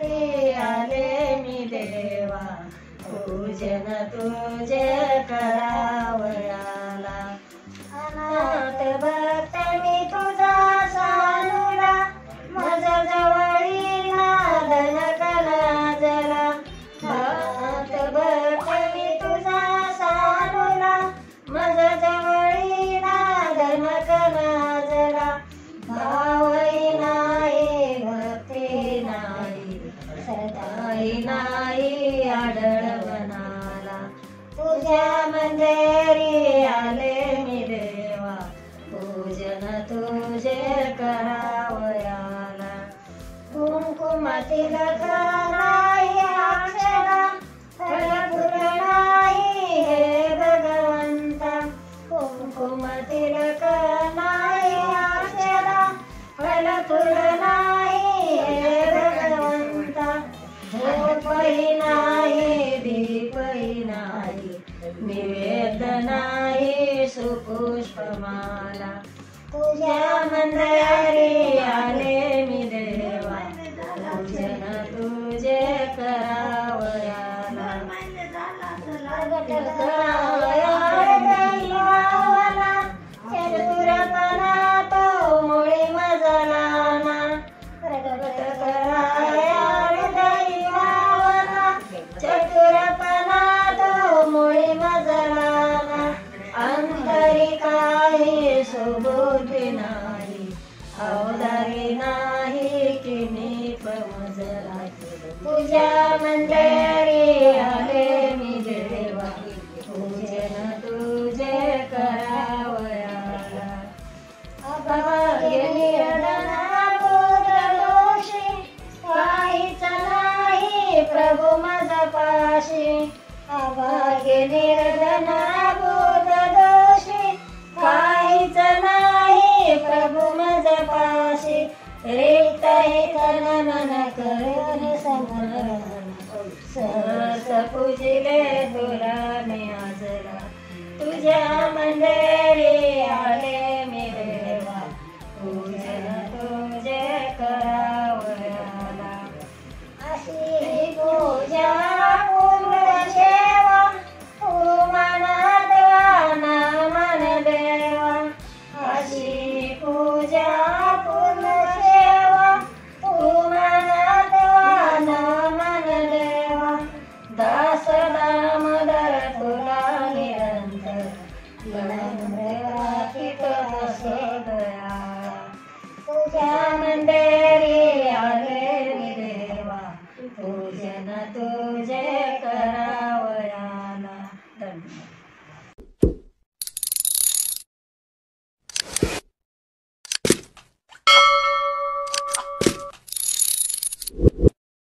आले मी देवा, पूजन तुझे करावयाला. अनाथ भक्त मी तुझा सानुला, मज जवळी नादन कलाजला. अनाथ भक्त मी तुझा सानुला, मज जवळी नादन कलाजला. भावही नाही भक्ती नाही, सदाही नाही आढळवनाला. तुझ्या मंदिरी आले मी देवा, पूजन तुझे करावयाला. कुंकुमातील नाही अक्षरा, फळफुल नाही हे भगवंता. कुंकुमातील नाही अक्षरा, फळफुल नाही हे भगवंता. धूपही नाही दीपही नाही, निवेद नाही सुपुष्पमाला. तुझ्या मंदिरी आले मी देवा, पूजन तुझे करावयाला. चतुरपणा तो मुळी मजला ना, चतुरपणा तो मुळी मजला ना. अंतरी काही सुबुद्धी नाही, अवधारी नाही किनी मजला. तुझ्या मंदिरी आले मी देवा, पूजन तुझे करावयाला. अभाग्य निर्धना पुत्र दोषी, काहीच नाही प्रभू माझपाशी. अभाग्य निर्धना पुत्र दोषी, काहीच नाही प्रभु माझपाशी. रिक्त हे तन मन करून समरण, सहस पूजिले तुला मी आजला. तुझ्या मंदिरी आले मी देवा, पूजन तुझे करावयाला. अशी पूजा पूर्ण सेवा, तू मनात ना मन देवा. अशी पूजा पूर्ण सेवा, तू मनात ना मन देवा. दास दामोदर तुला निरंतर, लंबराखित असे दयाळा. तुझ्या मंदिरी आले मी देवा, पूजन तुझे